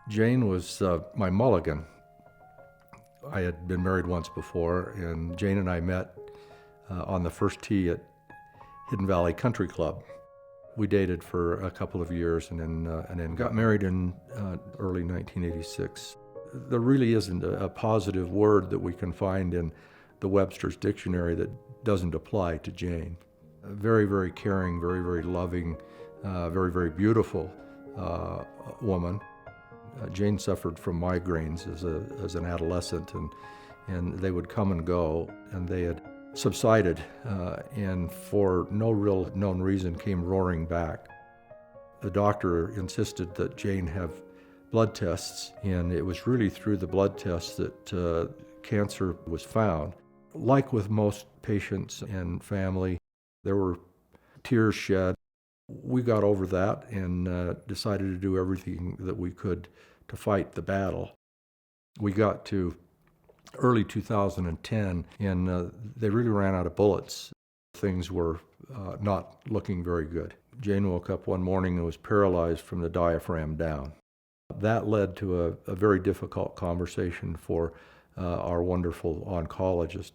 Jane was my mulligan. I had been married once before, and Jane and I met on the first tee at Hidden Valley Country Club. We dated for a couple of years and then got married in early 1986. There really isn't a positive word that we can find in the Webster's Dictionary that doesn't apply to Jane. A very, very caring, very, very loving, very, very beautiful woman. Jane suffered from migraines as an adolescent, and they would come and go, and they had subsided, and for no real known reason came roaring back. The doctor insisted that Jane have blood tests, and it was really through the blood tests that cancer was found. Like with most patients and family, there were tears shed. We got over that and decided to do everything that we could to fight the battle. We got to early 2010, and they really ran out of bullets. Things were not looking very good. Jane woke up one morning and was paralyzed from the diaphragm down. That led to a very difficult conversation for our wonderful oncologist.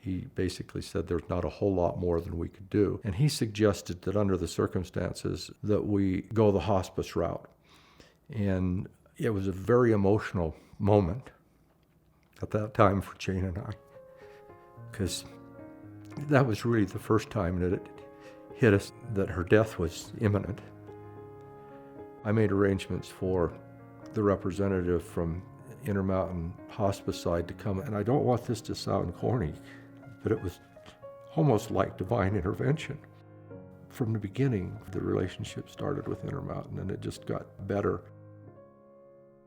He basically said there's not a whole lot more than we could do. And he suggested that under the circumstances that we go the hospice route. And it was a very emotional moment at that time for Jane and I, because that was really the first time that it hit us that her death was imminent. I made arrangements for the representative from Intermountain Hospice side to come, and I don't want this to sound corny, but it was almost like divine intervention. From the beginning, the relationship started with Intermountain, and it just got better.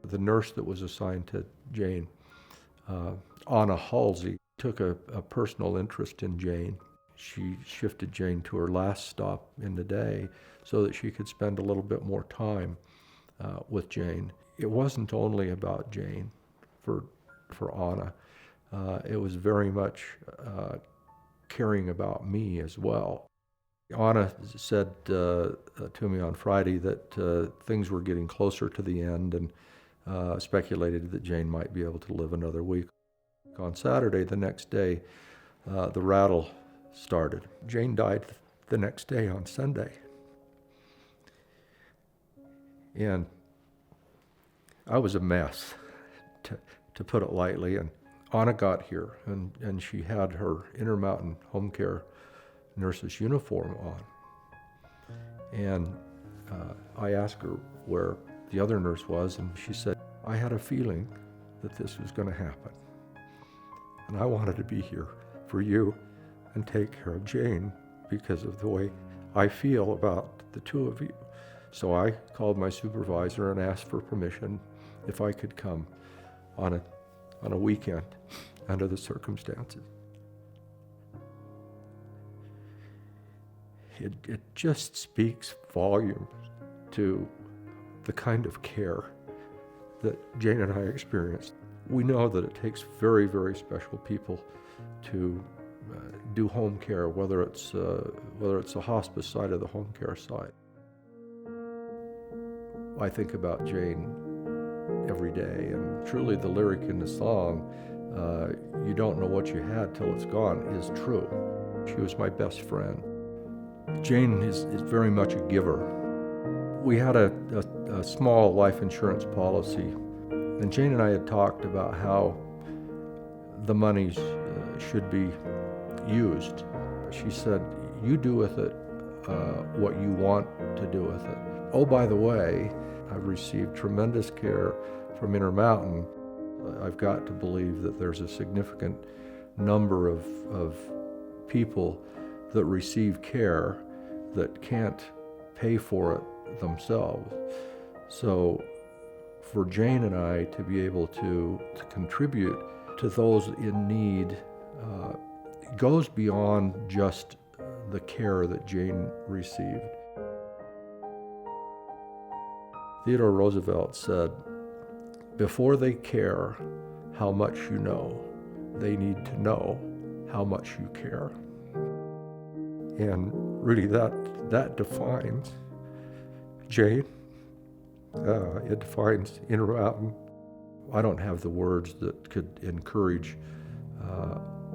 The nurse that was assigned to Jane, Anna Halsey, took a personal interest in Jane. She shifted Jane to her last stop in the day so that she could spend a little bit more time with Jane. It wasn't only about Jane for Anna. It was very much caring about me as well. Anna said to me on Friday that things were getting closer to the end, and speculated that Jane might be able to live another week. On Saturday, the next day, the rattle started. Jane died the next day on Sunday. And I was a mess, to put it lightly. And Anna got here, and she had her Intermountain Homecare nurse's uniform on. And I asked her where the other nurse was, and she said, I had a feeling that this was going to happen. And I wanted to be here for you and take care of Jane because of the way I feel about the two of you. So I called my supervisor and asked for permission if I could come on a weekend under the circumstances. It just speaks volumes to the kind of care that Jane and I experienced. We know that it takes very, very special people to do home care, whether it's the hospice side or the home care side. I think about Jane every day, and truly the lyric in the song, you don't know what you had till it's gone, is true. She was my best friend. Jane is very much a giver. We had a small life insurance policy, and Jane and I had talked about how the monies should be used. She said, you do with it what you want to do with it. Oh, by the way, I've received tremendous care from Intermountain. I've got to believe that there's a significant number of people that receive care that can't pay for it themselves. So for Jane and I to be able to contribute to those in need goes beyond just the care that Jane received. Theodore Roosevelt said, before they care how much you know, they need to know how much you care. And really that defines Jane It defines Intermountain. I don't have the words that could encourage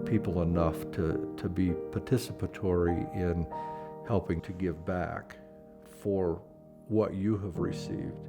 people enough to be participatory in helping to give back for what you have received.